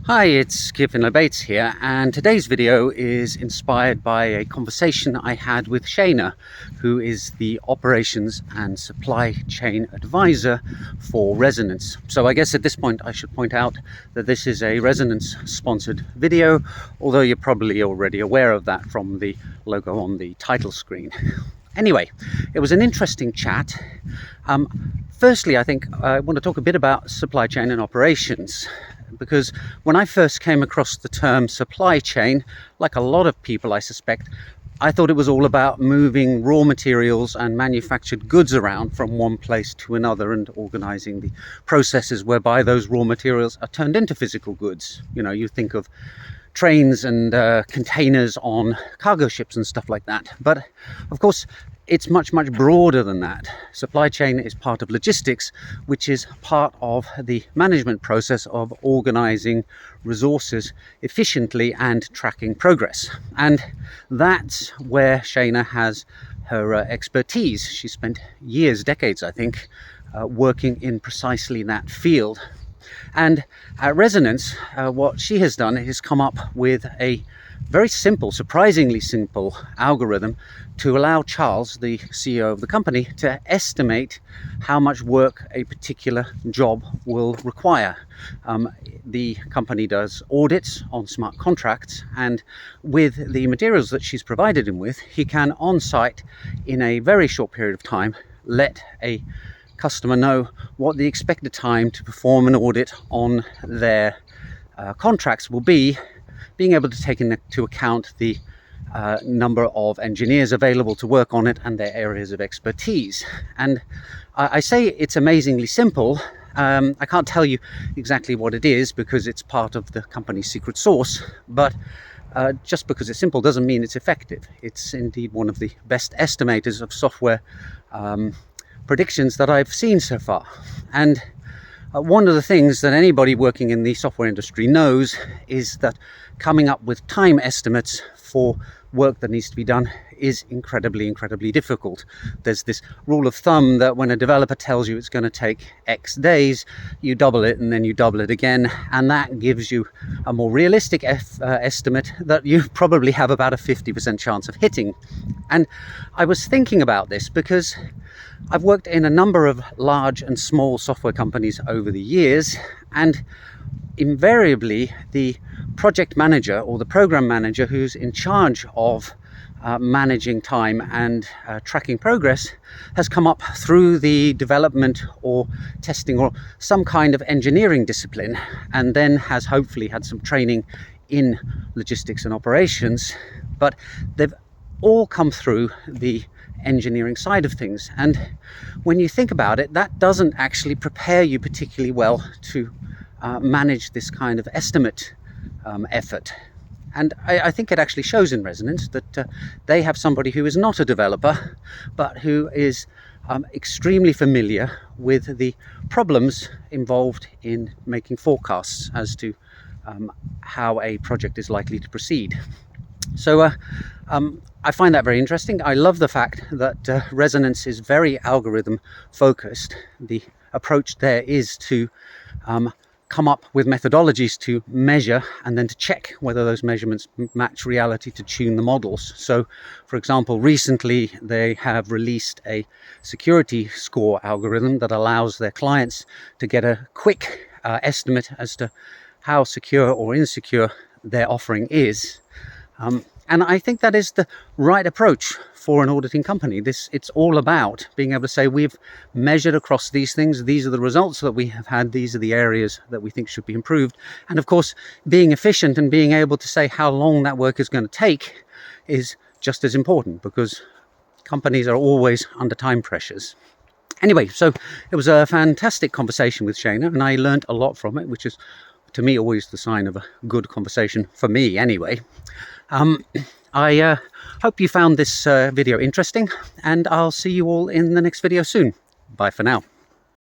Hi, it's Kevin Bates here, and today's video is inspired by a conversation I had with Shana, who is the Operations and Supply Chain Advisor for Resonance. So I guess at this point I should point out that this is a Resonance sponsored video, although you're probably already aware of that from the logo on the title screen. Anyway, it was an interesting chat. Firstly, I think I want to talk a bit about supply chain and operations, because when I first came across the term supply chain, like a lot of people I suspect, I thought it was all about moving raw materials and manufactured goods around from one place to another and organizing the processes whereby those raw materials are turned into physical goods. You know, you think of trains and containers on cargo ships and stuff like that. But of course, it's much broader than that. Supply chain is part of logistics, which is part of the management process of organizing resources efficiently and tracking progress. And that's where Shana has her expertise. She spent years, decades, I think, working in precisely that field. And at Resonance, what she has done is come up with a very simple, surprisingly simple algorithm to allow Charles, the CEO of the company, to estimate how much work a particular job will require. The company does audits on smart contracts, and with the materials that she's provided him with, he can on site in a very short period of time let a customer know what the expected time to perform an audit on their contracts will be, being able to take into account the number of engineers available to work on it and their areas of expertise. And I say it's amazingly simple. I can't tell you exactly what it is because it's part of the company's secret sauce, but just because it's simple doesn't mean it's effective. It's indeed one of the best estimators of software predictions that I've seen so far. And one of the things that anybody working in the software industry knows is that coming up with time estimates for work that needs to be done is incredibly difficult. There's this rule of thumb that when a developer tells you it's going to take X days, you double it and then you double it again, and that gives you a more realistic estimate that you probably have about a 50% chance of hitting. And I was thinking about this because I've worked in a number of large and small software companies over the years, and invariably the project manager or the program manager who's in charge of managing time and tracking progress has come up through the development or testing or some kind of engineering discipline, and then has hopefully had some training in logistics and operations, but they've all come through the engineering side of things. And when you think about it, that doesn't actually prepare you particularly well to manage this kind of estimate effort. And I think it actually shows in Resonance that they have somebody who is not a developer, but who is extremely familiar with the problems involved in making forecasts as to how a project is likely to proceed. So I find that very interesting. I love the fact that Resonance is very algorithm focused. The approach there is to come up with methodologies to measure and then to check whether those measurements match reality to tune the models. So, for example, recently they have released a security score algorithm that allows their clients to get a quick estimate as to how secure or insecure their offering is. And I think that is the right approach for an auditing company. It's all about being able to say, we've measured across these things, these are the results that we have had, these are the areas that we think should be improved. And of course, being efficient and being able to say how long that work is going to take is just as important, because companies are always under time pressures. Anyway, so it was a fantastic conversation with Shana, and I learned a lot from it, which is, to me, always the sign of a good conversation, for me anyway. I hope you found this video interesting, and I'll see you all in the next video soon. Bye for now.